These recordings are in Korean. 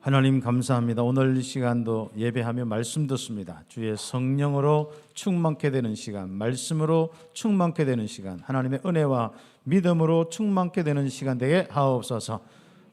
하나님 감사합니다. 오늘 이 시간도 예배하며 말씀 듣습니다. 주의 성령으로 충만케 되는 시간, 말씀으로 충만케 되는 시간, 하나님의 은혜와 믿음으로 충만케 되는 시간 되게 하옵소서.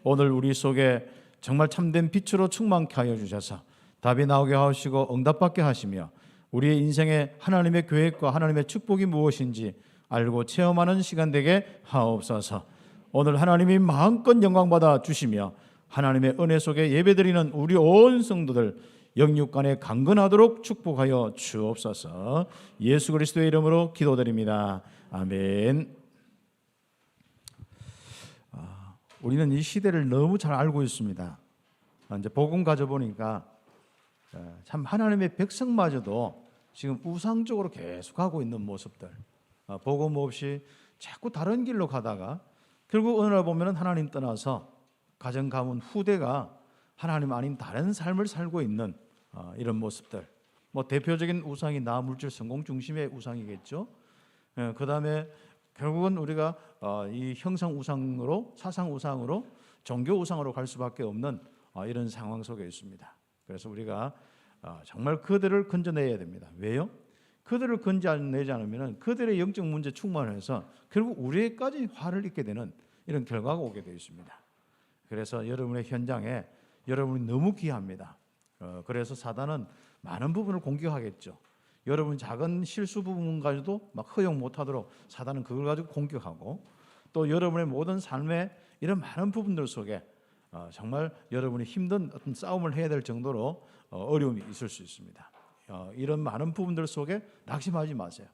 오늘 우리 속에 정말 참된 빛으로 충만케 하여 주셔서 답이 나오게 하시고 응답받게 하시며 우리의 인생에 하나님의 계획과 하나님의 축복이 무엇인지 알고 체험하는 시간 되게 하옵소서. 오늘 하나님이 마음껏 영광받아 주시며 하나님의 은혜 속에 예배드리는 우리 온 성도들 영육간에 강건하도록 축복하여 주옵소서. 예수 그리스도의 이름으로 기도드립니다. 아멘. 우리는 이 시대를 너무 잘 알고 있습니다. 이제 복음 가져보니까 참 하나님의 백성마저도 지금 우상적으로 계속하고 있는 모습들, 복음 없이 자꾸 다른 길로 가다가 결국 어느 날 보면 하나님 떠나서 가정 가문 후대가 하나님 아닌 다른 삶을 살고 있는 이런 모습들. 뭐 대표적인 우상이 나 물질 성공 중심의 우상이겠죠. 그 다음에 결국은 우리가 이 형상 우상으로, 사상 우상으로, 종교 우상으로 갈 수밖에 없는 이런 상황 속에 있습니다. 그래서 우리가 정말 그들을 건져내야 됩니다. 왜요? 그들을 건져내지 않으면 그들의 영적 문제 충만을 해서 결국 우리에게까지 화를 입게 되는 이런 결과가 오게 되어 있습니다. 그래서 여러분의 현장에 여러분이 너무 귀합니다. 그래서 사단은 많은 부분을 공격하겠죠. 여러분 작은 실수 부분 가지고도 막 허용 못하도록 사단은 그걸 가지고 공격하고, 또 여러분의 모든 삶의 이런 많은 부분들 속에 정말 여러분이 힘든 어떤 싸움을 해야 될 정도로 어려움이 있을 수 있습니다. 이런 많은 부분들 속에 낙심하지 마세요.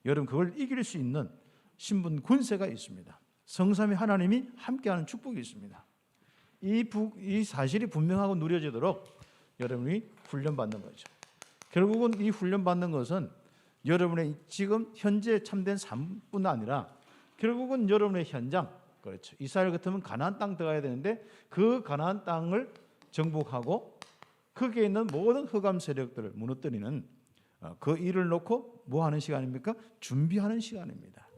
여러분 그걸 이길 수 있는 신분 권세가 있습니다. 성삼위 하나님이 함께하는 축복이 있습니다. 이 사실이 분명하고 누려지도록 여러분이 훈련받는 거죠. 결국은 이 훈련받는 것은 여러분의 지금 현재 참된 삶뿐 아니라 결국은 여러분의 현장, 그렇죠. 이스라엘 같으면 가나안 땅 들어가야 되는데 그 가나안 땅을 정복하고 거기에 있는 모든 흑암 세력들을 무너뜨리는 그 일을 놓고 뭐 하는 시간입니까? 준비하는 시간입니다.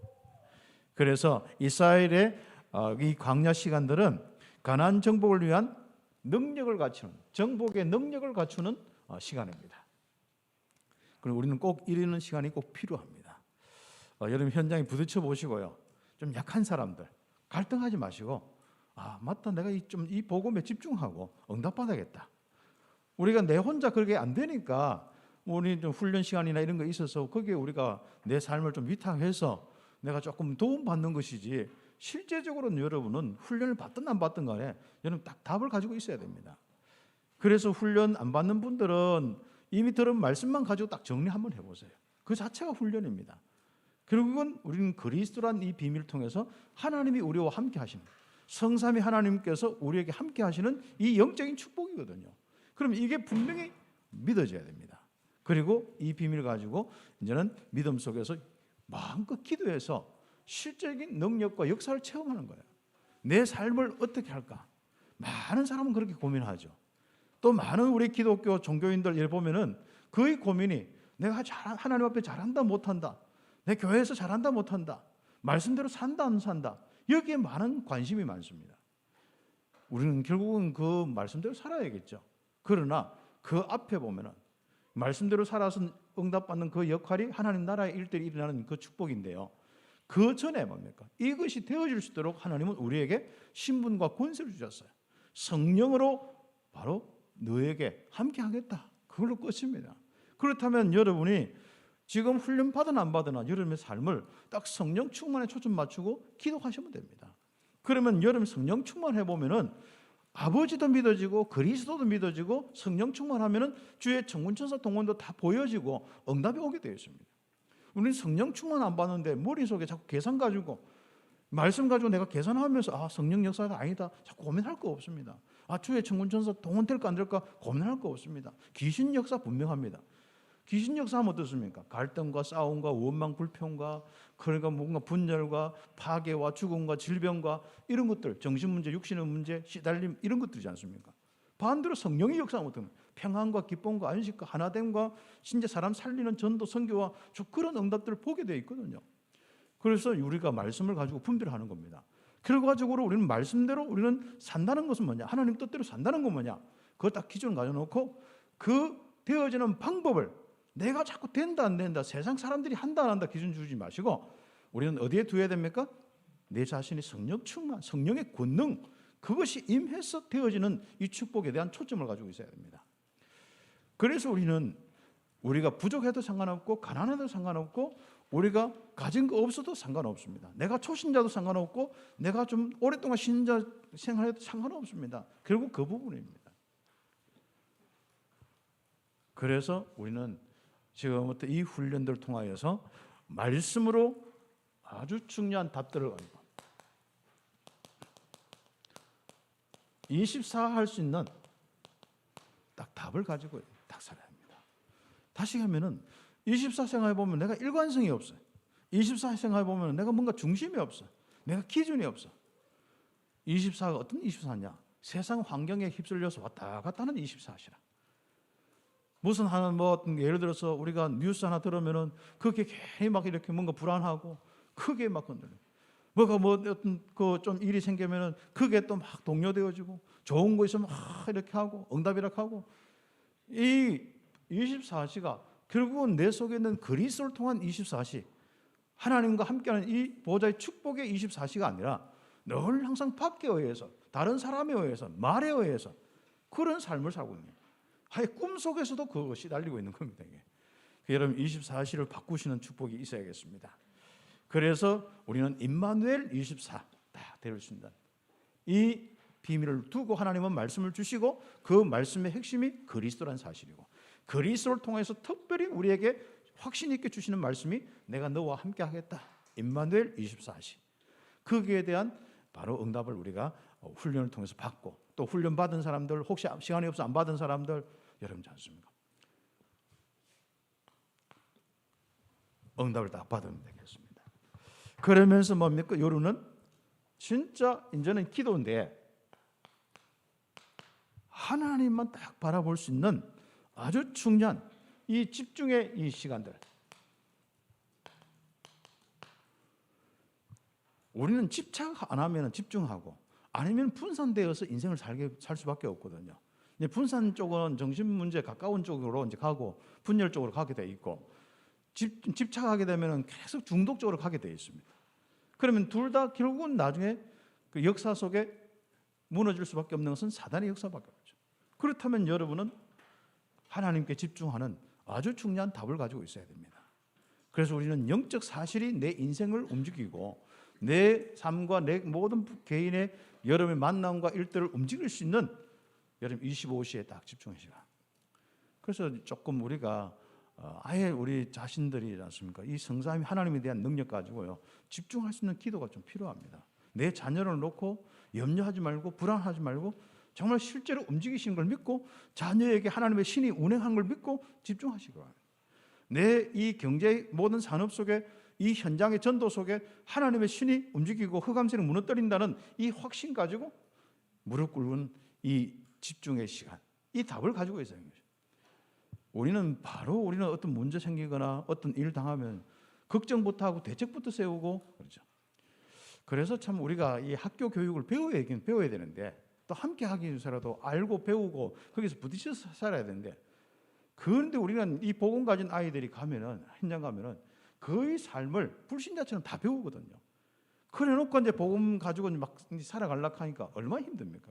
그래서 이스라엘의 이 광야 시간들은 가나안 정복을 위한 능력을 갖추는, 정복의 능력을 갖추는 시간입니다. 그리고 우리는 꼭 이러는 시간이 꼭 필요합니다. 여러분 현장에 부딪혀 보시고요. 좀 약한 사람들 갈등하지 마시고, 맞다, 내가 이 복음에 집중하고 응답받아야겠다. 우리가 내 혼자 그렇게 안 되니까 우리 좀 훈련 시간이나 이런 거 있어서 거기에 우리가 내 삶을 좀 위탁해서 내가 조금 도움받는 것이지, 실제적으로는 여러분은 훈련을 받든 안 받든 간에 여러분 딱 답을 가지고 있어야 됩니다. 그래서 훈련 안 받는 분들은 이미 들은 말씀만 가지고 딱 정리 한번 해보세요. 그 자체가 훈련입니다. 결국은 우리는 그리스도란 이 비밀을 통해서 하나님이 우리와 함께 하시는, 성삼위 하나님께서 우리에게 함께 하시는 이 영적인 축복이거든요. 그럼 이게 분명히 믿어져야 됩니다. 그리고 이 비밀을 가지고 이제는 믿음 속에서 마음껏 기도해서 실제적인 능력과 역사를 체험하는 거예요. 내 삶을 어떻게 할까? 많은 사람은 그렇게 고민하죠. 또 많은 우리 기독교 종교인들 예를 보면은 거의 고민이 내가 하나님 앞에 잘한다 못한다, 내 교회에서 잘한다 못한다, 말씀대로 산다 안 산다, 여기에 많은 관심이 많습니다. 우리는 결국은 그 말씀대로 살아야겠죠. 그러나 그 앞에 보면은 말씀대로 살아서 응답받는 그 역할이 하나님 나라의 일들이 일어나는 그 축복인데요. 그 전에 뭡니까? 이것이 되어질 수 있도록 하나님은 우리에게 신분과 권세를 주셨어요. 성령으로 바로 너에게 함께 하겠다. 그걸로 끝입니다. 그렇다면 여러분이 지금 훈련 받으나 안 받으나 여러분의 삶을 딱 성령 충만에 초점 맞추고 기도하시면 됩니다. 그러면 여러분 성령 충만해 보면은 아버지도 믿어지고 그리스도도 믿어지고 성령 충만하면은 주의 천군천사 동원도 다 보여지고 응답이 오게 되어 있습니다. 우리는 성령 충만 안 받는데 머릿속에 자꾸 계산 가지고 말씀 가지고 내가 계산하면서 성령 역사가 아니다 자꾸 고민할 거 없습니다. 주의 천군천사 동원될까 안 될까 고민할 거 없습니다. 귀신 역사 분명합니다. 귀신 역사하면 어떻습니까? 갈등과 싸움과 원망 불평과 그러니까 뭔가 분열과 파괴와 죽음과 질병과 이런 것들, 정신문제, 육신의 문제, 시달림 이런 것들이지 않습니까? 반대로 성령의 역사하면 어떻습니까? 평안과 기쁨과 안식과 하나됨과 진짜 사람 살리는 전도 선교와 그런 응답들을 보게 되어 있거든요. 그래서 우리가 말씀을 가지고 분별하는 겁니다. 결과적으로 우리는 말씀대로 우리는 산다는 것은 뭐냐? 하나님 뜻대로 산다는 건 뭐냐? 그걸 딱 기준을 가져놓고 그 되어지는 방법을 내가 자꾸 된다 안 된다, 세상 사람들이 한다 안 한다 기준 주지 마시고 우리는 어디에 두어야 됩니까? 내 자신이 성령 충만, 성령의 권능, 그것이 임해서 되어지는 이 축복에 대한 초점을 가지고 있어야 됩니다. 그래서 우리가 부족해도 상관없고 가난해도 상관없고 우리가 가진 거 없어도 상관없습니다. 내가 초신자도 상관없고 내가 좀 오랫동안 신자 생활해도 상관없습니다. 결국 그 부분입니다. 그래서 우리는 지금부터 이 훈련들을 통하여서 말씀으로 아주 중요한 답들을 가지고 24 할 수 있는 딱 답을 가지고 딱 살아야 합니다. 다시 하면은 24 생활해 보면 내가 일관성이 없어요. 24 생활해 보면 내가 뭔가 중심이 없어. 내가 기준이 없어. 24가 어떤 24냐? 세상 환경에 휩쓸려서 왔다 갔다 하는 24시라. 무슨 하나 예를 들어서 우리가 뉴스 하나 들으면은 그게 괜히 막 이렇게 뭔가 불안하고 크게 막 건드려. 뭐가 어떤 그 좀 일이 생기면은 그게 또 막 동요되어지고 좋은 거 있으면 막 이렇게 하고 응답이라고 하고 이 24시가 결국은 내 속에 있는 그리스도를 통한 24시, 하나님과 함께하는 이 보좌의 축복의 24시가 아니라 늘 항상 밖에 의해서 다른 사람에 의해서 말에 의해서 그런 삶을 살고 있는 거예요. 아예 꿈속에서도 그것이 달리고 있는 겁니다. 이게. 여러분 24시를 바꾸시는 축복이 있어야겠습니다. 그래서 우리는 임마누엘 24 다 될 수 있는 이 비밀을 두고 하나님은 말씀을 주시고 그 말씀의 핵심이 그리스도라는 사실이고 그리스도를 통해서 특별히 우리에게 확신 있게 주시는 말씀이 내가 너와 함께 하겠다. 임마누엘 24시. 거기에 대한 바로 응답을 우리가 훈련을 통해서 받고 또 훈련 받은 사람들 혹시 시간이 없어 안 받은 사람들 여러분지 않습니까? 응답을 딱 받으면 되겠습니다. 그러면서 뭡니까? 요루는 진짜 이제는 기도인데 하나님만 딱 바라볼 수 있는 아주 중요한 이 집중의 이 시간들. 우리는 집착 안 하면 집중하고 아니면 분산되어서 인생을 살 수밖에 없거든요. 이제 분산 쪽은 정신 문제 가까운 쪽으로 이제 가고 분열 쪽으로 가게 돼 있고 집착하게 되면 계속 중독적으로 가게 돼 있습니다. 그러면 둘 다 결국은 나중에 그 역사 속에 무너질 수밖에 없는 것은 사단의 역사밖에 없죠. 그렇다면 여러분은 하나님께 집중하는 아주 중요한 답을 가지고 있어야 됩니다. 그래서 우리는 영적 사실이 내 인생을 움직이고 내 삶과 내 모든 개인의 여러분의 만남과 일들을 움직일 수 있는 여러분 25시에 딱 집중의 시간. 그래서 조금 우리가 아예 우리 자신들이 않습니까? 이 성삼위 하나님에 대한 능력 가지고요 집중할 수 있는 기도가 좀 필요합니다. 내 자녀를 놓고 염려하지 말고 불안하지 말고 정말 실제로 움직이시는 걸 믿고 자녀에게 하나님의 신이 운행하는 걸 믿고 집중하시기 바랍니다. 내 이 경제의 모든 산업 속에 이 현장의 전도 속에 하나님의 신이 움직이고 흑암세를 무너뜨린다는 이 확신 가지고 무릎 꿇은 이 집중의 시간, 이 답을 가지고 있어야 합니다. 우리는 어떤 문제 생기거나 어떤 일 당하면 걱정부터 하고 대책부터 세우고 그렇죠. 그래서 참 우리가 이 학교 교육을 배워야 되는데 또 함께 하기 위해서라도 알고 배우고 거기서 부딪혀서 살아야 되는데 그런데 우리는 이 복음 가진 아이들이 현장 가면은 거의 삶을 불신자처럼 다 배우거든요. 그래놓고 이제 복음 가지고 막 살아가려고 하니까 얼마나 힘듭니까?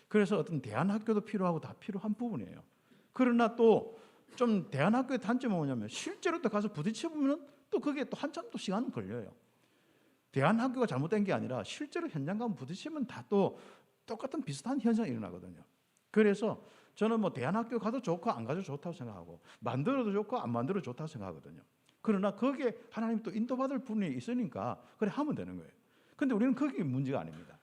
그래서 어떤 대안학교도 필요하고 다 필요한 부분이에요. 그러나 또 좀 대안학교의 단점은 뭐냐면 실제로 또 가서 부딪혀 보면 또 그게 또 한참 또 시간 걸려요. 대안학교가 잘못된 게 아니라 실제로 현장 가면 부딪히면 다 또 똑같은 비슷한 현상이 일어나거든요. 그래서 저는 대안학교 가도 좋고 안 가도 좋다고 생각하고 만들어도 좋고 안 만들어도 좋다고 생각하거든요. 그러나 거기에 하나님 또 인도받을 분이 있으니까 그래 하면 되는 거예요. 근데 우리는 그게 문제가 아닙니다.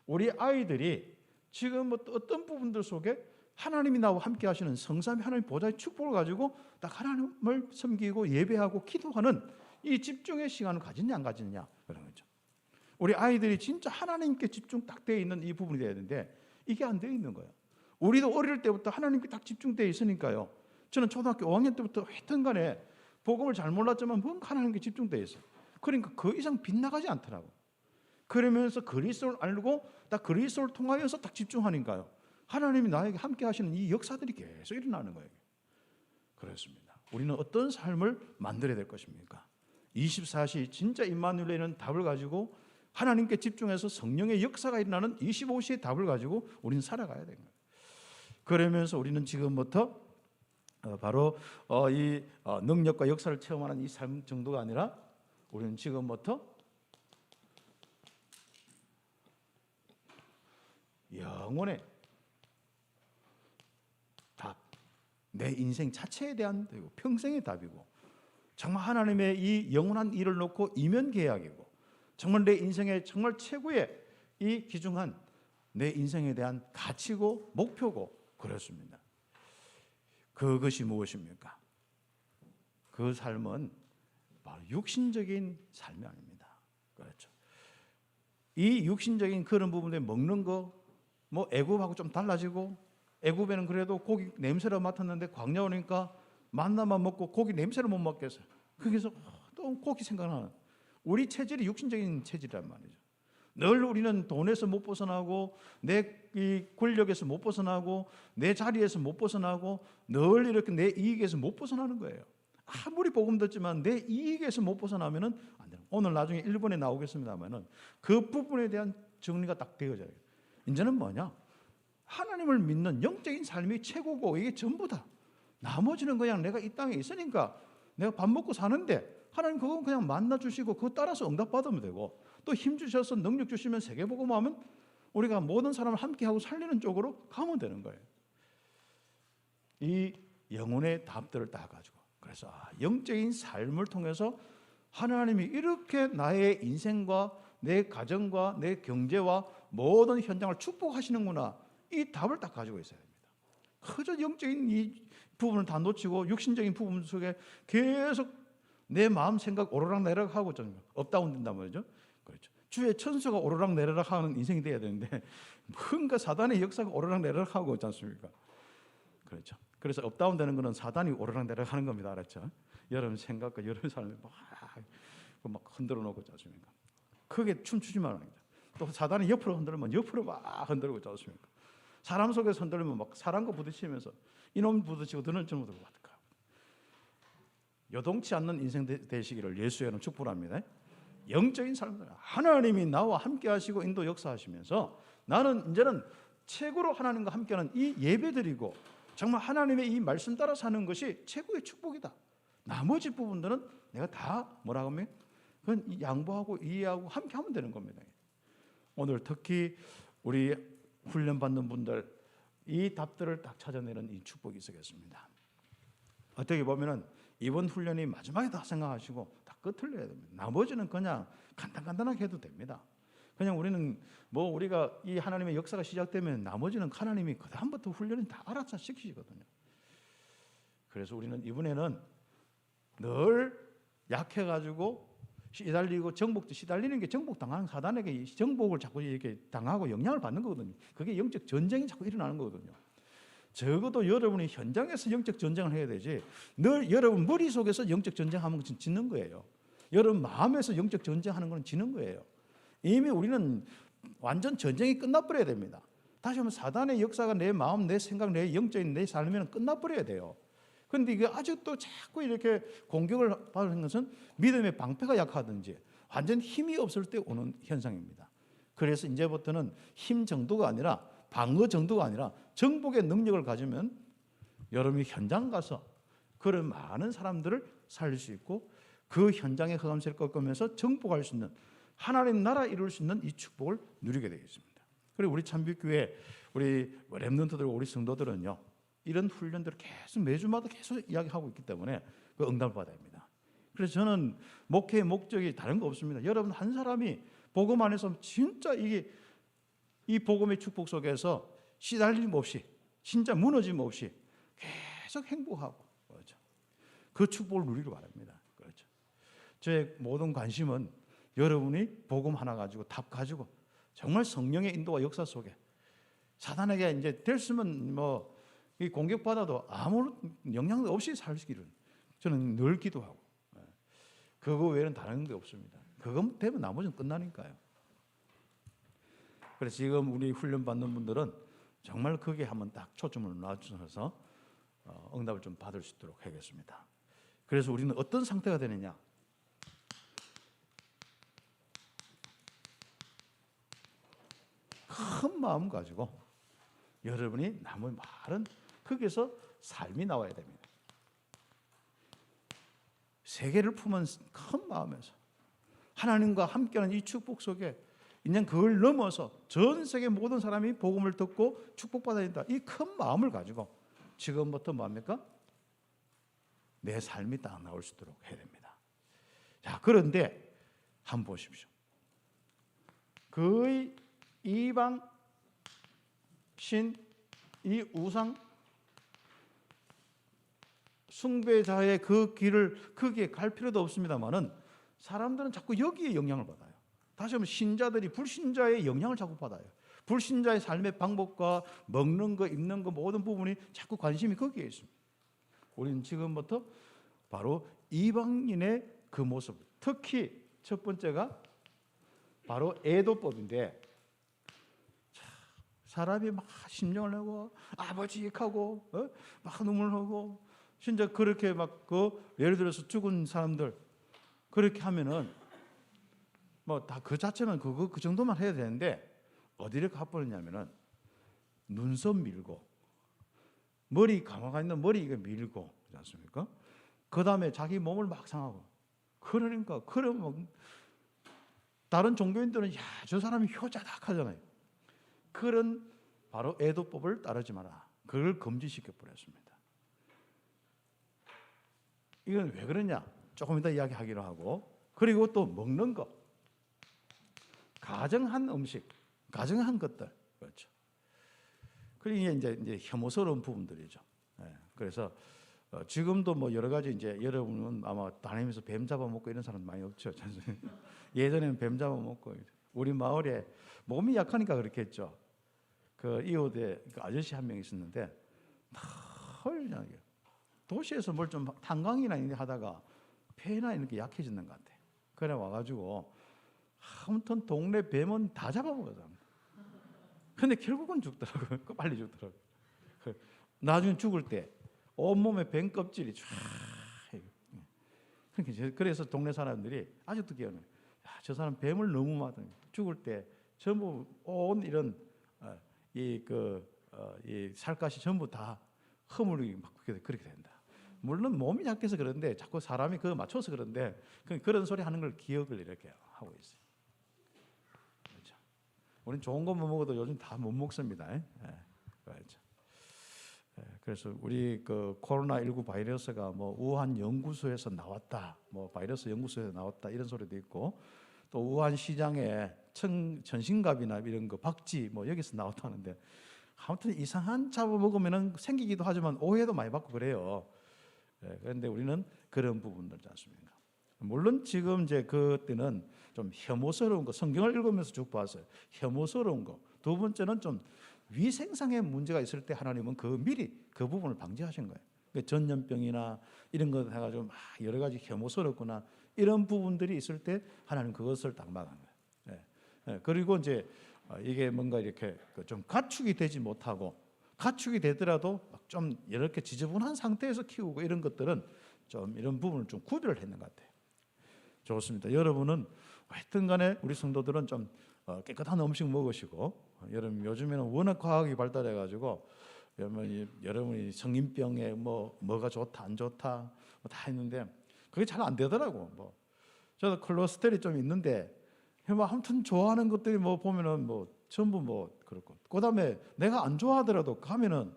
우리 아이들이 지금 어떤 부분들 속에 하나님이 나와 함께 하시는 성삼위 하나님 보좌의 축복을 가지고 딱 하나님을 섬기고 예배하고 기도하는 이 집중의 시간을 가지냐 안 가지냐 그런 거죠. 우리 아이들이 진짜 하나님께 집중 딱 되어 있는 이 부분이 돼야 되는데 이게 안 되어 있는 거예요. 우리도 어릴 때부터 하나님께 딱 집중되어 있으니까요. 저는 초등학교 5학년 때부터 하여튼 간에 복음을 잘 몰랐지만 뭔가 하나님께 집중되어 있어요. 그러니까 그 이상 빗나가지 않더라고. 그러면서 그리스도를 알고 딱 그리스도를 통하여서 딱 집중하니까요. 하나님이 나에게 함께 하시는 이 역사들이 계속 일어나는 거예요. 그렇습니다. 우리는 어떤 삶을 만들어야 될 것입니까? 24시 진짜 임마누엘이라는 답을 가지고 하나님께 집중해서 성령의 역사가 일어나는 25시의 답을 가지고 우리는 살아가야 되는 거예요. 그러면서 우리는 지금부터 바로 이 능력과 역사를 체험하는 이 삶 정도가 아니라 우리는 지금부터 영혼의 답, 내 인생 자체에 대한 답이고 평생의 답이고 정말 하나님의 이 영원한 일을 놓고 이면 계약이고 정말 내 인생의 정말 최고의 이 귀중한 내 인생에 대한 가치고 목표고 그렇습니다. 그것이 무엇입니까? 그 삶은 바로 육신적인 삶이 아닙니다. 그렇죠. 이 육신적인 그런 부분에 먹는 거, 뭐 애굽하고 좀 달라지고 애굽에는 그래도 고기 냄새를 맡았는데 광야 오니까 만나만 먹고 고기 냄새를 못 맡겠어요. 거기서 또 고기 생각나는 우리 체질이 육신적인 체질이란 말이죠. 늘 우리는 돈에서 못 벗어나고 내 이 권력에서 못 벗어나고 내 자리에서 못 벗어나고 늘 이렇게 내 이익에서 못 벗어나는 거예요. 아무리 복음 듣지만 내 이익에서 못 벗어나면은 안 돼요. 오늘 나중에 1번에 나오겠습니다만은 그 부분에 대한 정리가 딱 되어져요. 이제는 뭐냐? 하나님을 믿는 영적인 삶이 최고고 이게 전부다. 나머지는 그냥 내가 이 땅에 있으니까 내가 밥 먹고 사는데 하나님 그건 그냥 만나 주시고 그거 따라서 응답 받으면 되고 또 힘 주셔서 능력 주시면 세계복음하면 우리가 모든 사람을 함께하고 살리는 쪽으로 가면 되는 거예요. 이 영혼의 답들을 다 가지고 그래서 영적인 삶을 통해서 하나님이 이렇게 나의 인생과 내 가정과 내 경제와 모든 현장을 축복하시는구나 이 답을 딱 가지고 있어야 됩니다. 그저 영적인 이 부분을 다 놓치고 육신적인 부분 속에 계속 내 마음 생각 오르락내리락하고 좀 업다운 된단 말이죠. 그렇죠. 주의 천수가 오르락내리락 하는 인생이 돼야 되는데 뭔가 사단의 역사가 오르락내리락하고 있지 않습니까? 그렇죠. 그래서 업다운 되는 것은 사단이 오르락내리락 하는 겁니다. 알았죠? 여러분 생각과 여러분 삶을 막 흔들어 놓고 있지 않습니까? 크게 춤추지 말아야 됩니다. 또 사단이 옆으로 흔들면 옆으로 막 흔들고 있지 않습니까? 사람 속에서 흔들면 막 사람과 부딪히면서 이놈 부딪히고 드는 줄 모르고 어떡하고 요동치 않는 인생 되시기를 예수의 이름으로 축복합니다. 영적인 삶들 하나님이 나와 함께 하시고 인도 역사하시면서 나는 이제는 최고로 하나님과 함께하는 이 예배드리고 정말 하나님의 이 말씀 따라 사는 것이 최고의 축복이다. 나머지 부분들은 내가 다 뭐라고 하면 그건 양보하고 이해하고 함께하면 되는 겁니다. 오늘 특히 우리 훈련받는 분들 이 답들을 딱 찾아내는 이 축복이 있겠습니다. 어떻게 보면은 이번 훈련이 마지막이다 생각하시고 다 끝을 내야 됩니다. 나머지는 그냥 간단하게 해도 됩니다. 그냥 우리는 뭐 우리가 이 하나님의 역사가 시작되면 나머지는 하나님이 그 다음부터 훈련을 다 알아서 시키시거든요. 그래서 우리는 이번에는 늘 약해가지고 시달리고 정복도 시달리는 게 정복 당하는 사단에게 정복을 자꾸 이렇게 당하고 영향을 받는 거거든요. 그게 영적 전쟁이 자꾸 일어나는 거거든요. 적어도 여러분이 현장에서 영적 전쟁을 해야 되지 늘 여러분 머릿속에서 영적 전쟁하는 것은 지는 거예요. 여러분 마음에서 영적 전쟁하는 것은 지는 거예요. 이미 우리는 완전 전쟁이 끝나버려야 됩니다. 다시 한번 사단의 역사가 내 마음, 내 생각, 내 영적인 내 삶에는 끝나버려야 돼요. 그런데 이게 아직도 자꾸 이렇게 공격을 받는 것은 믿음의 방패가 약하든지 완전 힘이 없을 때 오는 현상입니다. 그래서 이제부터는 힘 정도가 아니라 방어 정도가 아니라 정복의 능력을 가지면 여러분이 현장 가서 그런 많은 사람들을 살릴 수 있고 그 현장의 흑암세를 꺾으면서 정복할 수 있는 하나님 나라 이룰 수 있는 이 축복을 누리게 되겠습니다. 그리고 우리 참빛교회 우리 렘넌트들 우리 성도들은요 이런 훈련들을 계속 매주마다 계속 이야기하고 있기 때문에 그 응답을 받아야 합니다. 그래서 저는 목회의 목적이 다른 거 없습니다. 여러분 한 사람이 복음 안에서 진짜 이 복음의 축복 속에서 시달림 없이 진짜 무너짐 없이 계속 행복하고 그렇죠. 그 축복을 누리길 바랍니다. 그렇죠. 제 모든 관심은 여러분이 복음 하나 가지고 답 가지고 정말 성령의 인도와 역사 속에 사단에게 이제 됐으면 뭐 이 공격받아도 아무런 영향도 없이 살기를 저는 늘 기도하고 그거 외에는 다른 게 없습니다. 그거 되면 나머지는 끝나니까요. 그래서 지금 우리 훈련 받는 분들은 정말 거기에 한번 딱 초점을 놔주셔서 응답을 좀 받을 수 있도록 하겠습니다. 그래서 우리는 어떤 상태가 되느냐? 큰 마음 가지고 여러분이 남의 말은 거기서 삶이 나와야 됩니다. 세계를 품은 큰 마음에서 하나님과 함께하는 이 축복 속에 이제 그걸 넘어서 전 세계 모든 사람이 복음을 듣고 축복받아야 된다. 이 큰 마음을 가지고 지금부터 뭡니까? 내 삶이 딱 나올 수 있도록 해야 됩니다. 자, 그런데 한번 보십시오. 거의 이방 신, 이 우상 숭배자의 그 길을 거기에 갈 필요도 없습니다만은 사람들은 자꾸 여기에 영향을 받아요. 다시 한번 신자들이 불신자의 영향을 자꾸 받아요. 불신자의 삶의 방법과 먹는 거, 입는 거 모든 부분이 자꾸 관심이 거기에 있습니다. 우리는 지금부터 바로 이방인의 그 모습, 특히 첫 번째가 바로 애도법인데, 사람이 막 심령을 내고 아버지익하고 막 눈물 흘리고 진짜 그렇게 막 예를 들어서 죽은 사람들 그렇게 하면은 뭐 다 그 자체는 그 정도만 해야 되는데 어디를 가버리냐면은 눈썹 밀고 머리 감아가 있는 머리 이거 밀고 그렇지 않습니까? 그 다음에 자기 몸을 막 상하고 그러니까 그러면 다른 종교인들은 야, 저 사람이 효자다 하잖아요. 그런 바로 애도법을 따르지 마라. 그걸 금지시켜 버렸습니다. 이건 왜 그러냐? 조금 이따 이야기하기로 하고, 그리고 또 먹는 거, 가정한 음식, 가정한 것들, 그렇죠. 그리고 이제 혐오스러운 부분들이죠. 그래서 지금도 뭐 여러 가지 이제 여러분은 아마 다니면서 뱀 잡아먹고 이런 사람 많이 없죠. 예전에는 뱀 잡아먹고 우리 마을에 몸이 약하니까 그렇게 했죠. 그 이웃에 그 아저씨 한 명 있었는데 헐 도시에서 뭘 좀 탄광이나 이런 하다가 폐나 이렇게 약해지는 것 같아. 그래 와가지고 아무튼 동네 뱀은 다 잡아먹었잖아. 근데 결국은 죽더라고요. 빨리 죽더라고요. 나중에 죽을 때 온몸에 뱀 껍질이 쫙. 그래서 동네 사람들이 아직도 기억나요. 저 사람 뱀을 너무 맞은 죽을 때 전부 온 이런 이 살갗이 전부 다 허물이 막 그렇게 된다. 물론 몸이 약해서 그런데 자꾸 사람이 그거 맞춰서 그런데 그런 소리 하는 걸 기억을 이렇게 하고 있어요. 그렇죠. 우리는 좋은 것만 먹어도 요즘 다 못 먹습니다. 그렇죠. 그래서 우리 그 코로나19 바이러스가 뭐 우한 연구소에서 나왔다, 뭐 바이러스 연구소에서 나왔다 이런 소리도 있고, 또 우한 시장에 전신갑이나 이런 거 박쥐 뭐 여기서 나왔다는데, 아무튼 이상한 잡아 먹으면은 생기기도 하지만 오해도 많이 받고 그래요. 그런데 우리는 그런 부분들이지 않습니까? 물론 지금 이제 그때는 좀 혐오스러운 거, 성경을 읽으면서 쭉 봤어요. 혐오스러운 거. 두 번째는 좀 위생상의 문제가 있을 때 하나님은 미리 그 부분을 방지하신 거예요. 전염병이나 이런 거 해가지고 막 여러 가지 혐오스럽거나 이런 부분들이 있을 때 하나님 그것을 딱 막은 거예요. 그리고 이제 이게 뭔가 이렇게 좀 가축이 되지 못하고, 가축이 되더라도 좀 이렇게 지저분한 상태에서 키우고 이런 것들은 좀 이런 부분을 좀 구별을 했는 것 같아요. 좋습니다. 여러분은 하여튼 간에 우리 성도들은 좀 깨끗한 음식 먹으시고, 여러분 요즘에는 워낙 과학이 발달해 가지고 여러분이 성인병에 뭐가 좋다 안 좋다 다 했는데 그게 잘 안 되더라고. 저도 콜레스테롤이 좀 있는데 아무튼 좋아하는 것들이 보면은 전부 그렇고, 그다음에 내가 안 좋아하더라도 가면은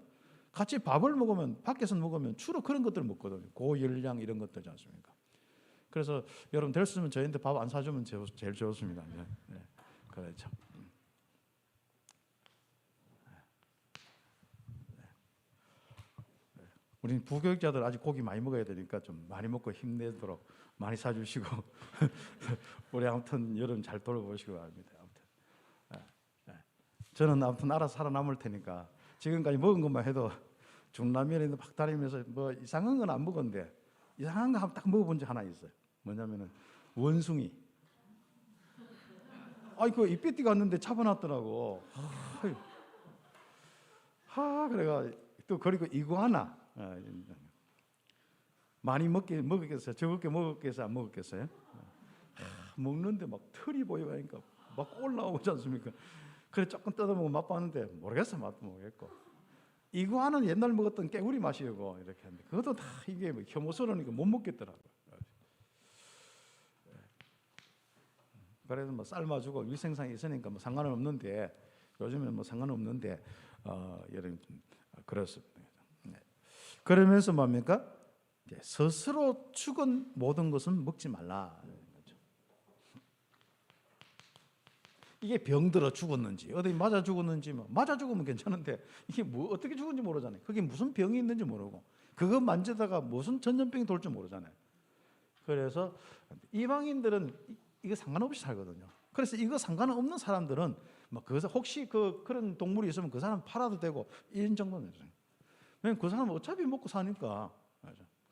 같이 밥을 먹으면 밖에서 먹으면 주로 그런 것들을 먹거든요. 고열량 이런 것들이지 않습니까? 그래서 여러분 될 수 있으면 저희한테 밥 안 사주면 제일 좋습니다. 네. 그렇죠. 우리 부교육자들 아직 고기 많이 먹어야 되니까 좀 많이 먹고 힘내도록 많이 사주시고 우리 아무튼 여러분 잘 돌보시기 바랍니다. 아무튼 저는 아무튼 알아서 살아남을 테니까 지금까지 먹은 것만 해도 중라면에 막 다니면서 이상한 건 안 먹었는데 이상한 거 딱 먹어본 적 하나 있어요. 뭐냐면은 원숭이. 아이 그 이빼띠 갔는데 잡아놨더라고. 그래가 또 그리고 이구아나 많이 먹겠어요. 적게 먹었겠어요? 안 먹었겠어요? 먹는데 막 털이 보여가니까 막 올라오지 않습니까? 그래 조금 뜯어먹고 맛봤는데 모르겠어. 맛도 모르겠고. 이구아는 옛날 먹었던 깨구리 맛이고 이렇게 하는데 그것도 다 이게 뭐 혐오스러우니까 못 먹겠더라고요. 그래서 뭐 삶아주고 위생상이 있으니까 뭐 상관은 없는데 요즘에는 뭐 상관은 없는데 여러분 그렇습니다. 그러면서 뭡니까? 스스로 죽은 모든 것은 먹지 말라. 이게 병들어 죽었는지 어디 맞아 죽었는지 뭐 맞아 죽으면 괜찮은데 이게 뭐 어떻게 죽은지 모르잖아요. 그게 무슨 병이 있는지 모르고 그거 만지다가 무슨 전염병이 돌지 모르잖아요. 그래서 이방인들은 이거 상관없이 살거든요. 그래서 이거 상관없는 사람들은 뭐 그래서 혹시 그런 동물이 있으면 그 사람 팔아도 되고 이런 정도는 있어요. 왜냐면 그 사람은 어차피 먹고 사니까.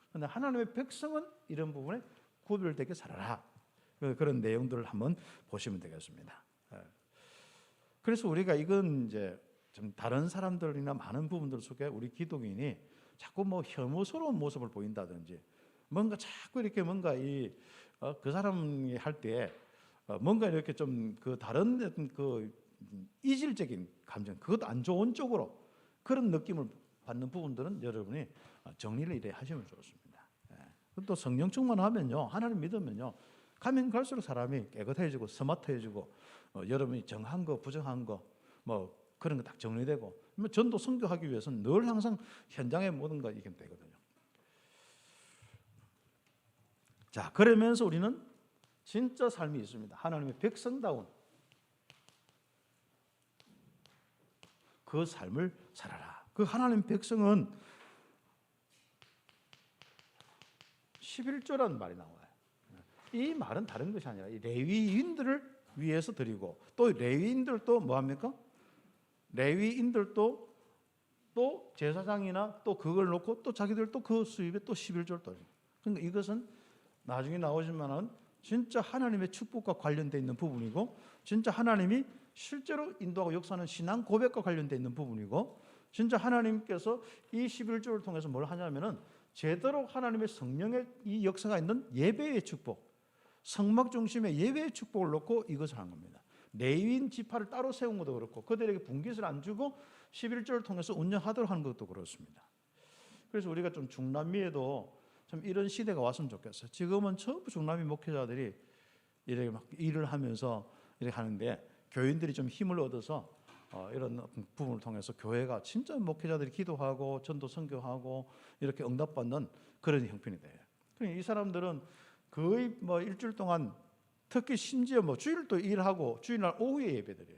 그런데 하나님의 백성은 이런 부분에 구별되게 살아라. 그런 내용들을 한번 보시면 되겠습니다. 그래서 우리가 이건 이제 좀 다른 사람들이나 많은 부분들 속에 우리 기독인이 자꾸 뭐 혐오스러운 모습을 보인다든지 뭔가 자꾸 이렇게 뭔가 그 사람이 할 때 뭔가 이렇게 좀 그 다른 그 이질적인 감정 그것도 안 좋은 쪽으로 그런 느낌을 받는 부분들은 여러분이 정리를 이래 하시면 좋습니다. 또 성령 충만하면요 하나님 믿으면요 가면 갈수록 사람이 깨끗해지고 스마트해지고 여러분이 정한 거 부정한 거 뭐 그런 거 딱 정리되고 뭐 전도 선교하기 위해서는 늘 항상 현장에 모든 거 이게 되거든요. 자 그러면서 우리는 진짜 삶이 있습니다. 하나님의 백성다운 그 삶을 살아라. 그 하나님 백성은 11조라는 말이 나와요. 이 말은 다른 것이 아니라 이 레위인들을 위해서 드리고 또 레위인들도 뭐합니까? 레위인들도 또 제사장이나 또 그걸 놓고 또 자기들도 그 수입에 또 11조를 또 그러니까 이것은 나중에 나오지만은 진짜 하나님의 축복과 관련되어 있는 부분이고 진짜 하나님이 실제로 인도하고 역사하는 신앙 고백과 관련되어 있는 부분이고 진짜 하나님께서 이 11조를 통해서 뭘 하냐면은 제대로 하나님의 성령의 이 역사가 있는 예배의 축복 성막 중심의 예배의 축복을 놓고 이것을 한 겁니다. 레위인 지파를 따로 세운 것도 그렇고 그들에게 분깃을 안 주고 11조를 통해서 운영하도록 하는 것도 그렇습니다. 그래서 우리가 좀 중남미에도 좀 이런 시대가 왔으면 좋겠어요. 지금은 전부 중남미 목회자들이 이렇게 막 일을 하면서 이렇게 하는데 교인들이 좀 힘을 얻어서 이런 부분을 통해서 교회가 진짜 목회자들이 기도하고 전도 선교하고 이렇게 응답받는 그런 형편이 돼요. 그러니까 이 사람들은 거의 뭐 일주일 동안 특히 심지어 뭐 주일도 일하고 주일날 오후에 예배드려요.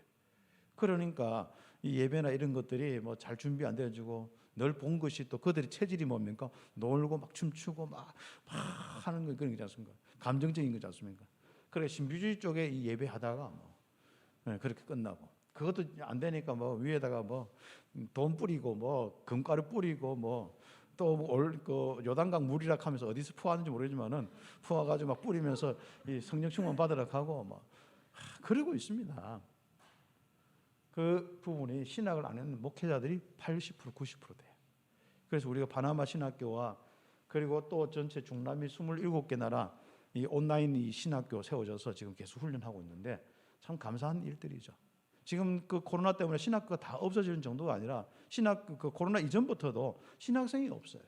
그러니까 이 예배나 이런 것들이 뭐 잘 준비 안 돼가지고 늘 본 것이 또 그들의 체질이 뭡니까? 놀고 막 춤추고 막 하는 거 그런 거지 않습니까? 감정적인 거지 않습니까? 그래 신비주의 쪽에 이 예배하다가 뭐 그렇게 끝나고 그것도 안 되니까 뭐 위에다가 뭐 돈 뿌리고 뭐 금가루 뿌리고 뭐 또 그 요단강 물이라 하면서 어디서 푸하는지 모르지만은 푸어가지고 막 뿌리면서 이 성령 충만 받으라 하고 뭐 그러고 있습니다. 그 부분이 신학을 안 하는 목회자들이 80% 90% 돼요. 그래서 우리가 바나마 신학교와 그리고 또 전체 중남미 27개 나라 이 온라인 이 신학교 세워져서 지금 계속 훈련하고 있는데 참 감사한 일들이죠. 지금 그 코로나 때문에 신학교가 다 없어지는 정도가 아니라 그 코로나 이전부터도 신학생이 없어요.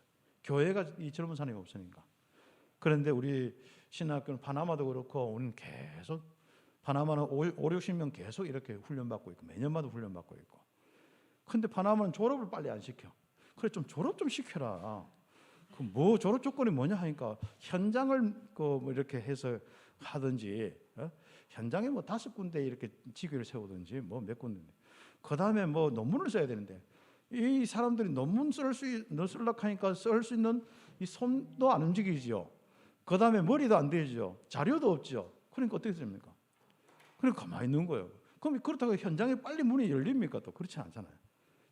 교회가 이 젊은 사람이 없으니까. 그런데 우리 신학교는 바나마도 그렇고 우리는 계속 바나마는 50-60명 계속 이렇게 훈련받고 있고 매년마다 훈련받고 있고. 근데 바나마는 졸업을 빨리 안 시켜. 그래 좀 졸업 좀 시켜라. 그 뭐 졸업 조건이 뭐냐 하니까 현장을 뭐 이렇게 해서 하든지 현장에 뭐 5군데 이렇게 지교를 세우든지 뭐 몇 군데. 그 다음에 뭐 논문을 써야 되는데 이 사람들이 논문 쓰려고 하니까 쓸 수 있는 이 손도 안 움직이지요. 그 다음에 머리도 안 되죠. 자료도 없죠. 그러니까 어떻게 됩니까? 그러니까 가만히 있는 거예요. 그럼 그렇다고 현장에 빨리 문이 열립니까? 또 그렇지 않잖아요.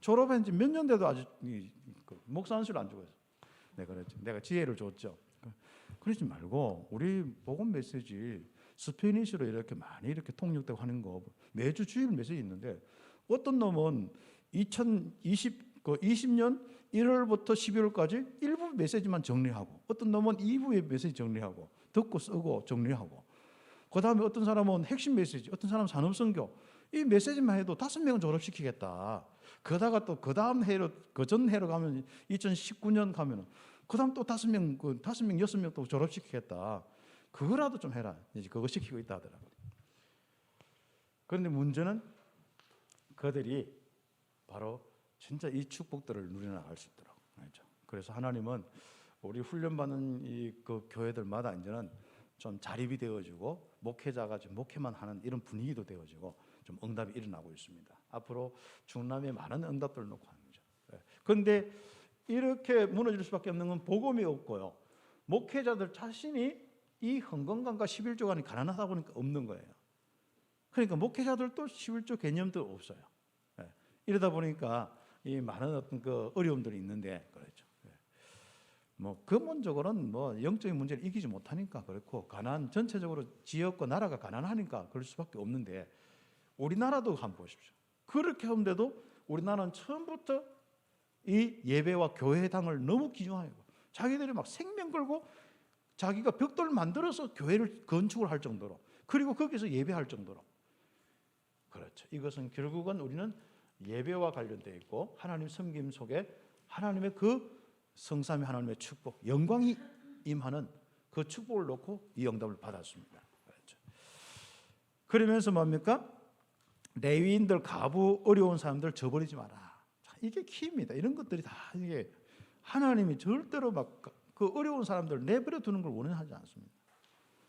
졸업한 지 몇 년 돼도 아직 목사 안수를 안 주고 있어요. 내가 지혜를 줬죠. 그러지 말고 우리 복음 메시지 스페니쉬로 이렇게 많이 이렇게 통역되고 하는 거 매주 주일 메시지 있는데 어떤 놈은 20년 1월부터 12월까지 1부 메시지만 정리하고 어떤 놈은 2부의 메시지 정리하고 듣고 쓰고 정리하고 그 다음에 어떤 사람은 핵심 메시지, 어떤 사람은 산업선교 이 메시지만 해도 5명은 졸업시키겠다. 그러다가 또 그 다음 해로 그 전 해로 가면 2019년 가면은 그 다음 또 5명, 6명 또 졸업시키겠다. 그거라도 좀 해라. 이제 그거 시키고 있다 하더라고요. 그런데 문제는 그들이 바로 진짜 이 축복들을 누려나갈 수 있도록. 그래서 하나님은 우리 훈련받는 그 교회들마다 이제는 좀 자립이 되어지고 목회자가 좀 목회만 하는 이런 분위기도 되어지고 좀 응답이 일어나고 있습니다. 앞으로 중남에 많은 응답들을 놓고 하는 거죠. 그런데 이렇게 무너질 수밖에 없는 건 복음이 없고요. 목회자들 자신이 이 헌금관과 11조간이 가난하다 보니까 없는 거예요. 그러니까 목회자들도 11조 개념도 없어요. 이러다 보니까 이 많은 어떤 그 어려움들이 있는데 그렇죠. 뭐 근본적으로는 뭐 영적인 문제를 이기지 못하니까 그렇고 전체적으로 지역과 나라가 가난하니까 그럴 수밖에 없는데 우리나라도 한번 보십시오. 그렇게 하는데도 우리나라는 처음부터 이 예배와 교회당을 너무 기중하고 자기들이 막 생명 걸고 자기가 벽돌을 만들어서 교회를 건축을 할 정도로 그리고 거기서 예배할 정도로 그렇죠. 이것은 결국은 우리는 예배와 관련되어 있고 하나님 섬김 속에 하나님의 그 성삼위 하나님의 축복, 영광이 임하는 그 축복을 놓고 이 응답을 받았습니다. 그렇죠. 그러면서 뭡니까? 레위인들, 과부, 어려운 사람들 저버리지 마라. 이게 키입니다. 이런 것들이 다 이게 하나님이 절대로 막 그 어려운 사람들 내버려 두는 걸 원하지 않습니다.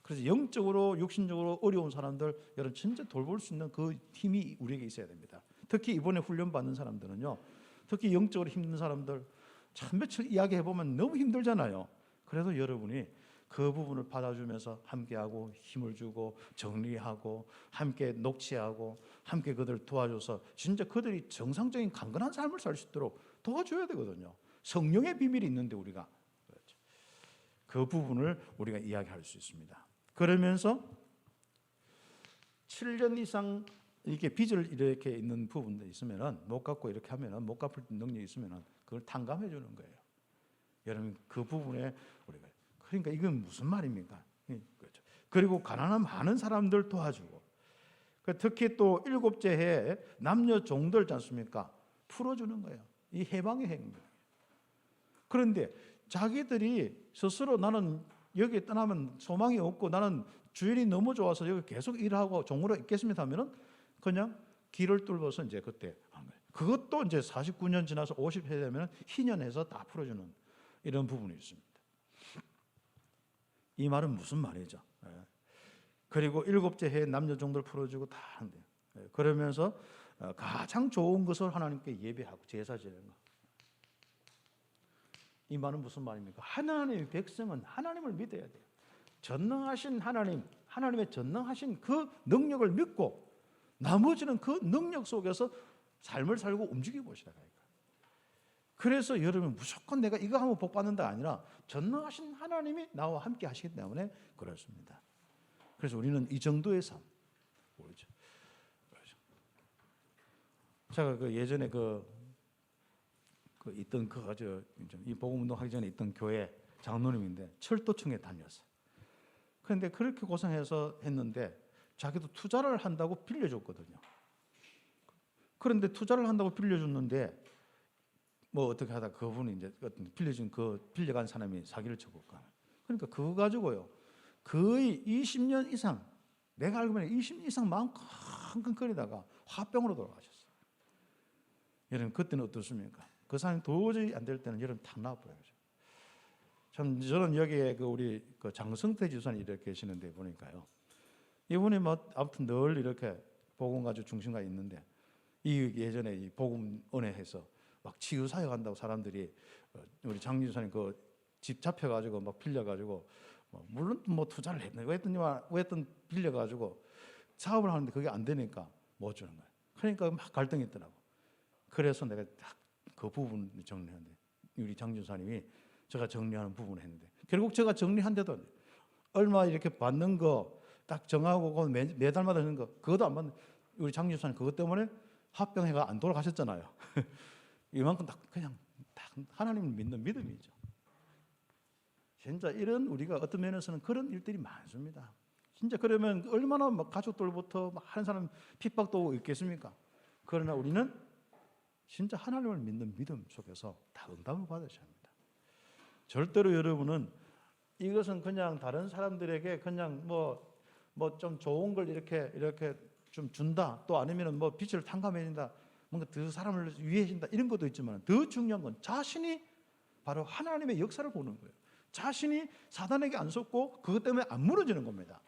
그래서 영적으로, 육신적으로 어려운 사람들 여러분 진짜 돌볼 수 있는 그 힘이 우리에게 있어야 됩니다. 특히 이번에 훈련 받는 사람들은요. 특히 영적으로 힘든 사람들 참 며칠 이야기해 보면 너무 힘들잖아요. 그래도 여러분이 그 부분을 받아주면서 함께하고 힘을 주고 정리하고 함께 녹취하고 함께 그들을 도와줘서 진짜 그들이 정상적인 강건한 삶을 살 수 있도록 도와줘야 되거든요. 성령의 비밀이 있는데 우리가 그렇죠. 그 부분을 우리가 이야기할 수 있습니다. 그러면서 7년 이상 이렇게 빚을 이렇게 있는 부분도 있으면은 못 갚고 이렇게 하면은 못 갚을 능력이 있으면은 그걸 탕감해 주는 거예요. 여러분 그 부분에 우리가 그러니까 이건 무슨 말입니까? 그렇죠. 그리고 가난한 많은 사람들 도와주고 특히 또 7째 해에 남녀 종들 있지 않습니까? 풀어주는 거예요. 이 해방의 행동. 그런데 자기들이 스스로 나는 여기 떠나면 소망이 없고 나는 주일이 너무 좋아서 여기 계속 일하고 종으로 있겠습니다 하면은 그냥 길을 뚫어서 이제 그때 한 거예요. 그것도 이제 49년 지나서 50회 되면 희년해서 다 풀어주는 이런 부분이 있습니다. 이 말은 무슨 말이죠? 그리고 7째 해에 남녀 종들 풀어주고 다 한대요. 그러면서 가장 좋은 것을 하나님께 예배하고 제사 지내는 거. 이 말은 무슨 말입니까? 하나님의 백성은 하나님을 믿어야 돼요. 전능하신 하나님, 하나님의 전능하신 그 능력을 믿고 나머지는 그 능력 속에서 삶을 살고 움직여 보시라. 그래서 여러분 무조건 내가 이거 하면 복 받는다 아니라 전능하신 하나님이 나와 함께 하시기 때문에 그렇습니다. 그래서 우리는 이 정도의 삶 모르죠. 제가 그 예전에 있던 이 복음 운동하기 전에 있던 교회 장로님인데 철도청에 다녔어요. 그런데 그렇게 고생해서 했는데 자기도 투자를 한다고 빌려줬거든요. 그런데 투자를 한다고 빌려줬는데 뭐 어떻게 하다 그분이 이제 빌려간 사람이 사기를 쳐볼까. 그러니까 그거 가지고요 거의 20년 이상 내가 알고 보니 20년 이상 마음 끙끙거리다가 화병으로 돌아가셨어요. 여러분 그때는 어떻습니까? 그 사람이 도저히 안 될 때는 여러분 탁 나와버려요. 참 저는 여기에 우리 장성태 지사님 이렇게 계시는데 보니까요. 이분이 뭐 아무튼 늘 이렇게 복음 가지고 중심가 있는데 이 예전에 이 복음 은혜해서 막 치유 사역 한다고 사람들이 우리 장 지사님 그 집 잡혀가지고 막 빌려가지고 물론 뭐 투자를 했네. 왜 했던 빌려가지고 사업을 하는데 그게 안 되니까 못 주는 거예요. 그러니까 막 갈등이 있더라고. 그래서 내가 딱 그 부분을 정리하는데 우리 장 지사님이 제가 정리하는 부분을 했는데 결국 제가 정리한데도 얼마 이렇게 받는 거 딱 정하고 그 매달마다 하는 거 그것도 안 받는 우리 장 집사님 그것 때문에 합병해가 안 돌아가셨잖아요. 이만큼 딱 그냥 딱 하나님을 믿는 믿음이죠. 진짜 이런 우리가 어떤 면에서는 그런 일들이 많습니다. 진짜 그러면 얼마나 막 가족들부터 막 하는 사람 핍박도 오고 있겠습니까? 그러나 우리는 진짜 하나님을 믿는 믿음 속에서 다 응답을 받으셔야 합니다. 절대로 여러분은 이것은 그냥 다른 사람들에게 그냥 뭐 좀 좋은 걸 이렇게 좀 준다, 또 아니면은 뭐 빛을 탕감해준다, 뭔가 더 사람을 위해진다 이런 것도 있지만 더 중요한 건 자신이 바로 하나님의 역사를 보는 거예요. 자신이 사단에게 안 속고 그것 때문에 안 무너지는 겁니다.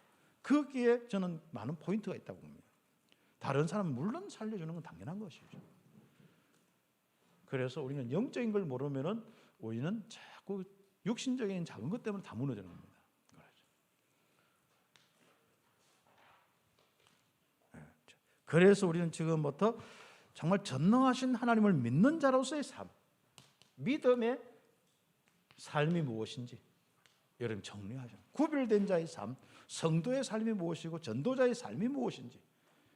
거기에 저는 많은 포인트가 있다고 봅니다. 다른 사람은 물론 살려주는 건 당연한 것이죠. 그래서 우리는 영적인 걸 모르면은 우리는 자꾸 육신적인 작은 것 때문에 다 무너지는 겁니다. 그래서 우리는 지금부터 정말 전능하신 하나님을 믿는 자로서의 삶, 믿음의 삶이 무엇인지 여러분 정리하죠. 구별된 자의 삶, 성도의 삶이 무엇이고 전도자의 삶이 무엇인지.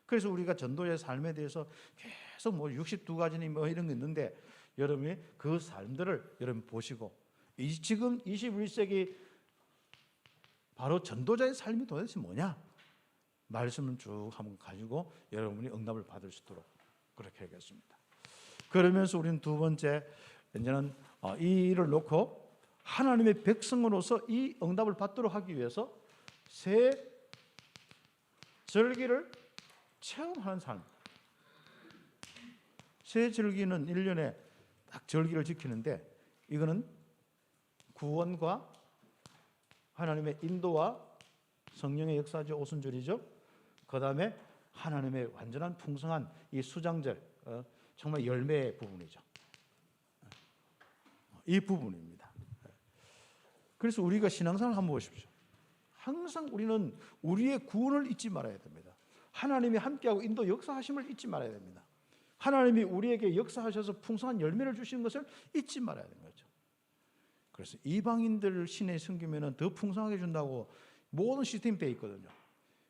그래서 우리가 전도자의 삶에 대해서 계속 뭐 62가지니 뭐 이런 게 있는데 여러분이 그 삶들을 여러분 보시고 지금 21세기 바로 전도자의 삶이 도대체 뭐냐? 말씀을 쭉 한번 가지고 여러분이 응답을 받을 수 있도록 그렇게 하겠습니다. 그러면서 우리는 두 번째 이제는 이 일을 놓고 하나님의 백성으로서 이 응답을 받도록 하기 위해서 새 절기를 체험하는 삶. 새 절기는 1년에 딱 절기를 지키는데 이거는 구원과 하나님의 인도와 성령의 역사죠. 오순절이죠. 그 다음에 하나님의 완전한 풍성한 이 수장절, 정말 열매의 부분이죠. 이 부분입니다. 그래서 우리가 신앙생활을 한번 보십시오. 항상 우리는 우리의 구원을 잊지 말아야 됩니다. 하나님이 함께하고 인도 역사하심을 잊지 말아야 됩니다. 하나님이 우리에게 역사하셔서 풍성한 열매를 주시는 것을 잊지 말아야 되는 거죠. 그래서 이방인들을 신에 섬기면 더 풍성하게 준다고 모든 시스템이 되어 있거든요.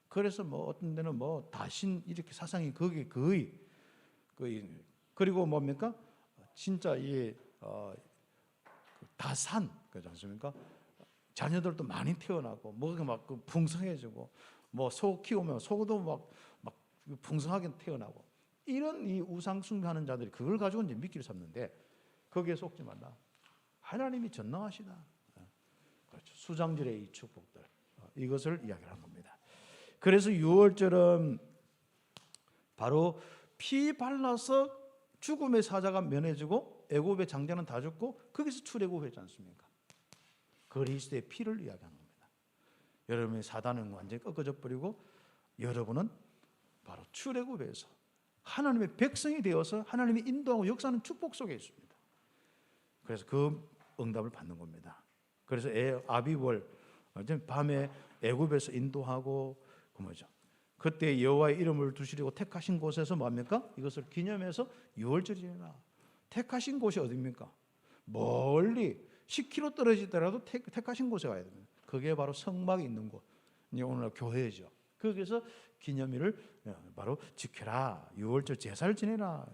그래서 뭐 어떤 데는 뭐 다신 이렇게 사상이 거기에 거의 그리고 뭡니까? 진짜 이 다산 그렇지 않습니까? 자녀들도 많이 태어나고 뭐가 막 풍성해지고 뭐 소 키우면 소도 막 풍성하게 태어나고 이런 이 우상 숭배하는 자들이 그걸 가지고 이제 미끼를 삼는데 거기에 속지 말라. 하나님이 전능하시다. 그렇죠. 수장절의 이 축복들 이것을 이야기를 한 겁니다. 그래서 유월절은 바로 피 발라서 죽음의 사자가 면해지고 애굽의 장자는 다 죽고 거기서 출애굽했지 않습니까? 그리스도의 피를 이야기하는 겁니다. 여러분의 사단은 완전히 꺾어져 버리고 여러분은 바로 출애굽에서 하나님의 백성이 되어서 하나님이 인도하고 역사하는 축복 속에 있습니다. 그래서 그 응답을 받는 겁니다. 그래서 아비월 밤에 애굽에서 인도하고 그 뭐죠? 그때 여호와의 이름을 두시려고 택하신 곳에서 뭡니까? 이것을 기념해서 유월절이라. 택하신 곳이 어디입니까? 멀리 10km 떨어지더라도 택하신 곳에 가야 됩니다. 그게 바로 성막이 있는 곳. 이제 오늘날 교회죠. 거기서 기념일을 바로 지켜라. 유월절 제사를 지내라.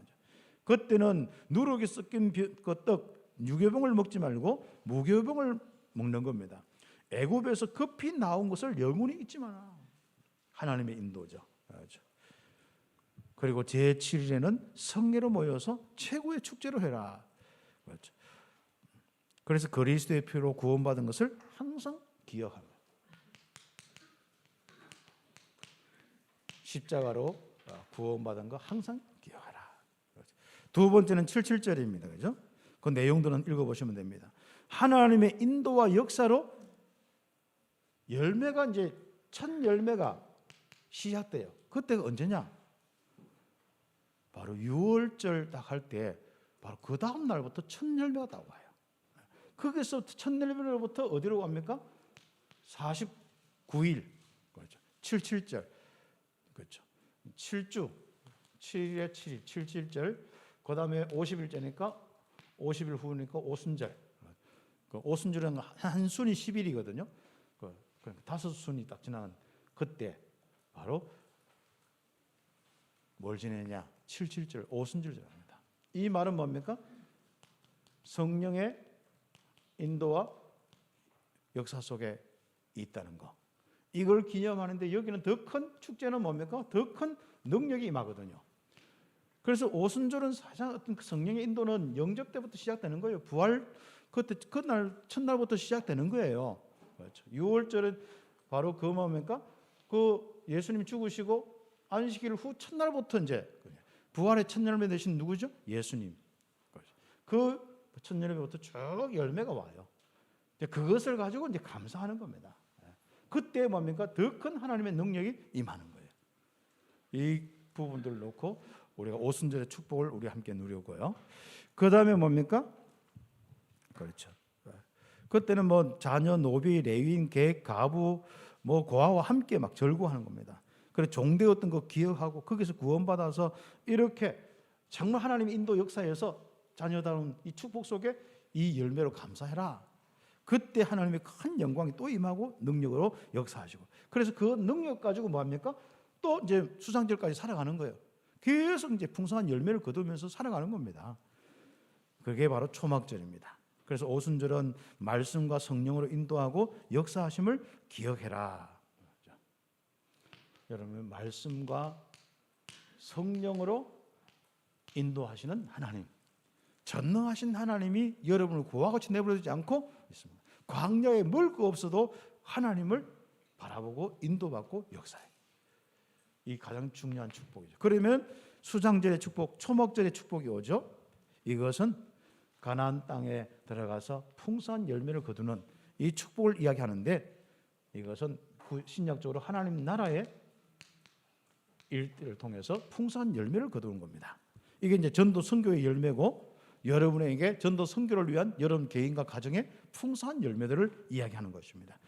그때는 누룩이 섞인 그 떡 유교병을 먹지 말고 무교병을 먹는 겁니다. 애굽에서 급히 나온 것을 영원히 잊지 마라. 하나님의 인도죠. 그렇죠. 그리고 제7일에는 성례로 모여서 최고의 축제로 해라. 그렇죠. 그래서 그리스도의 피로 구원받은 것을 항상 기억하라. 십자가로 구원받은 거 항상 기억하라. 그렇죠. 두 번째는 77절입니다. 그죠? 그 내용들은 읽어보시면 됩니다. 하나님의 인도와 역사로 열매가 이제 첫 열매가 시작돼요. 그때가 언제냐? 바로 6월절 딱 할 때 바로 그 다음 날부터 첫 열매가 딱 와요. 거기서 첫 열매로부터 어디로 갑니까? 49일. 그렇죠. 77절. 그렇죠. 7주. 7일에 7일, 77절. 그 다음에 50일째니까 50일 후니까 오순절. 그 오순절은 한 순이 10일이거든요. 그 다섯 순이 딱 지나간 그때 바로 뭘 지내냐? 7.7절 오순절을 합니다. 이 말은 뭡니까? 성령의 인도와 역사 속에 있다는 거. 이걸 기념하는데 여기는 더 큰 축제는 뭡니까? 더 큰 능력이 임하거든요. 그래서 오순절은 사실 어떤 성령의 인도는 영접 때부터 시작되는 거예요. 부활 그날 첫날부터 시작되는 거예요. 그렇죠. 6월절은 바로 그 뭡니까? 그 예수님 죽으시고 안식일 후 첫날부터 이제 부활의 첫 열매 되신 누구죠? 예수님. 그 첫 열매부터 쭉 열매가 와요. 그것을 가지고 이제 감사하는 겁니다. 그때 뭡니까? 더 큰 하나님의 능력이 임하는 거예요. 이 부분들을 놓고 우리가 오순절의 축복을 우리 함께 누리고요. 그 다음에 뭡니까? 그렇죠. 그때는 뭐 자녀, 노비, 레위인, 객, 가부, 뭐 고아와 함께 막 절구하는 겁니다. 그래서 종되었던 거 기억하고 거기서 구원받아서 이렇게 정말 하나님의 인도 역사에서 자녀다운 이 축복 속에 이 열매로 감사해라. 그때 하나님의 큰 영광이 또 임하고 능력으로 역사하시고, 그래서 그 능력 가지고 뭐 합니까? 또 이제 수상절까지 살아가는 거예요. 계속 이제 풍성한 열매를 거두면서 살아가는 겁니다. 그게 바로 초막절입니다. 그래서 오순절은 말씀과 성령으로 인도하고 역사하심을 기억해라. 여러분, 말씀과 성령으로 인도하시는 하나님, 전능하신 하나님이 여러분을 고아같이 내버려두지 않고 있습니다. 광야에 먹을 거 없어도 하나님을 바라보고 인도받고 역사해. 이 가장 중요한 축복이죠. 그러면 수장절의 축복, 초막절의 축복이 오죠. 이것은 가나안 땅에 들어가서 풍성한 열매를 거두는 이 축복을 이야기하는데, 이것은 신약적으로 하나님 나라의 일들을 통해서 풍성한 열매를 거두는 겁니다. 이게 이제 전도 선교의 열매고, 여러분에게 전도 선교를 위한 여러분 개인과 가정의 풍성한 열매들을 이야기하는 것입니다.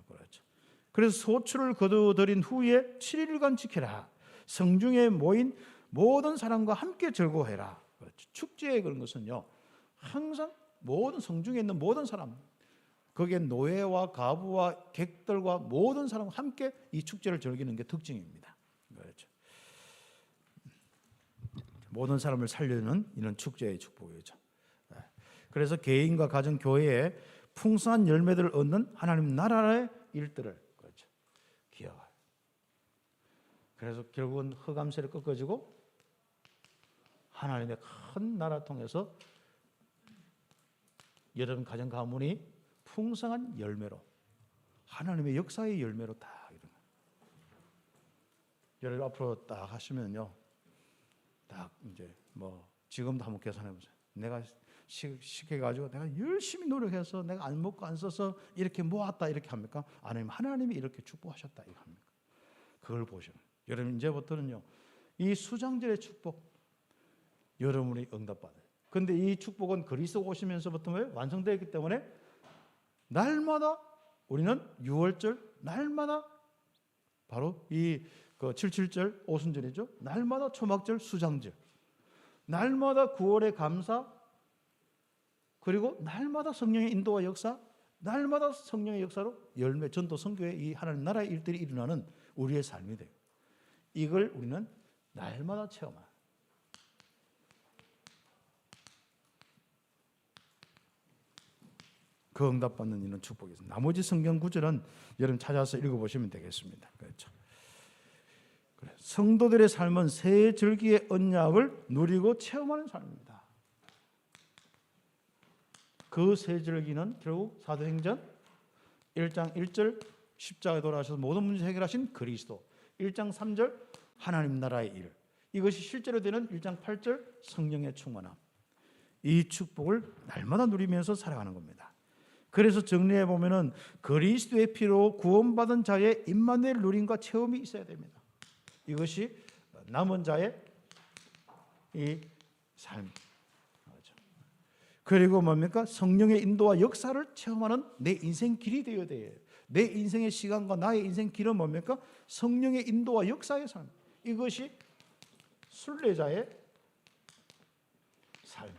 그렇죠. 그래서 소출을 거두어들인 후에 7일간 지켜라. 성중에 모인 모든 사람과 함께 즐거워해라. 그렇죠. 축제의 그런 것은요, 항상 모든 성중에 있는 모든 사람, 거기에 노예와 가부와 객들과 모든 사람과 함께 이 축제를 즐기는 게 특징입니다. 그렇죠. 모든 사람을 살려는 이런 축제의 축복이죠. 그래서 개인과 가정, 교회에 풍성한 열매들을 얻는 하나님 나라의 일들을 그렇죠. 기억할. 그래서 결국은 흑암세를 꺾어지고 하나님의 큰 나라 통해서 여러분 가정 가문이 풍성한 열매로, 하나님의 역사의 열매로 다 이런 거예요. 여러분 앞으로 딱 하시면요, 딱 이제 뭐 지금도 한번 계산해 보세요. 내가 시켜가지고 내가 열심히 노력해서 내가 안 먹고 안 써서 이렇게 모았다 이렇게 합니까? 아니면 하나님이 이렇게 축복하셨다 이거 합니까? 그걸 보시면 여러분 이제부터는요, 이 수장절의 축복 여러분이 응답받아요. 그런데 이 축복은 그리스도 오시면서부터 완성되었기 때문에 날마다 우리는 6월절 날마다 바로 이 7.7절 오순절이죠. 날마다 초막절 수장절, 날마다 9월의 감사, 그리고 날마다 성령의 인도와 역사, 날마다 성령의 역사로 열매, 전도 선교의 이 하나님 나라의 일들이 일어나는 우리의 삶이 돼요. 이걸 우리는 날마다 체험하는, 그 응답받는 이런 축복이 있습니다. 나머지 성경 구절은 여러분 찾아서 읽어보시면 되겠습니다. 그렇죠. 성도들의 삶은 새 절기의 언약을 누리고 체험하는 삶입니다. 그 새 절기는 결국 사도행전 1장 1절 십자가에 돌아가셔서 모든 문제 해결하신 그리스도, 1장 3절 하나님 나라의 일, 이것이 실제로 되는 1장 8절 성령의 충만함, 이 축복을 날마다 누리면서 살아가는 겁니다. 그래서 정리해 보면은 그리스도의 피로 구원받은 자의 임마누엘 누림과 체험이 있어야 됩니다. 이것이 남은 자의 이 삶. 그리고 뭡니까? 성령의 인도와 역사를 체험하는 내 인생 길이 되어야 돼요. 내 인생의 시간과 나의 인생 길은 뭡니까? 성령의 인도와 역사의 삶. 이것이 순례자의 삶.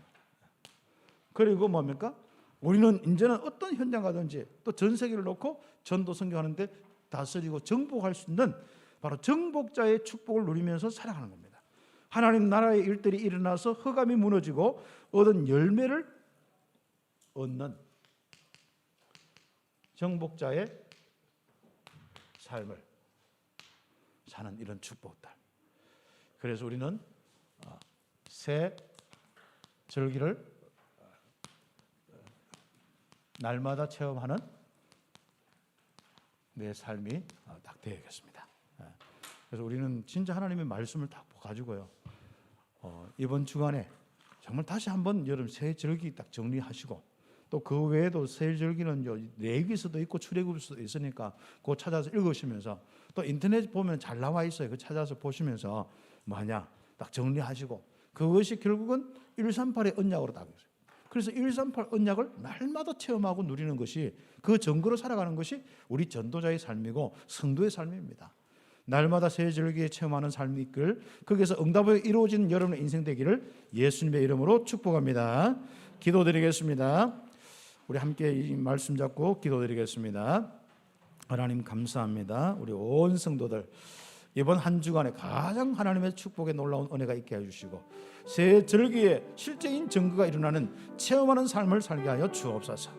그리고 뭡니까? 우리는 이제는 어떤 현장 가든지 또 전 세계를 놓고 전도 선교하는데 다스리고 정복할 수 있는 바로 정복자의 축복을 누리면서 살아가는 겁니다. 하나님 나라의 일들이 일어나서 흑암이 무너지고 얻은 열매를 얻는 정복자의 삶을 사는 이런 축복들. 그래서 우리는 새 절기를 날마다 체험하는 내 삶이 딱 되어야겠습니다. 그래서 우리는 진짜 하나님의 말씀을 딱 가지고요, 이번 주간에 정말 다시 한번 여러분 새 절기 딱 정리하시고, 또 그 외에도 새 절기는 레위기서도 있고 출애굽기서도 있으니까 그거 찾아서 읽으시면서, 또 인터넷 보면 잘 나와 있어요. 그 찾아서 보시면서 뭐냐 딱 정리하시고, 그것이 결국은 138의 언약으로 딱 있어요. 그래서 138 언약을 날마다 체험하고 누리는 것이, 그 증거로 살아가는 것이 우리 전도자의 삶이고 성도의 삶입니다. 날마다 새 절기에 체험하는 삶이 있길, 거기에서 응답이 이루어지는 여러분의 인생 되기를 예수님의 이름으로 축복합니다. 기도드리겠습니다. 우리 함께 이 말씀 잡고 기도드리겠습니다. 하나님 감사합니다. 우리 온 성도들 이번 한 주간에 가장 하나님의 축복에 놀라운 은혜가 있게 해주시고, 새 절기에 실제인 증거가 일어나는 체험하는 삶을 살게 하여 주옵소서.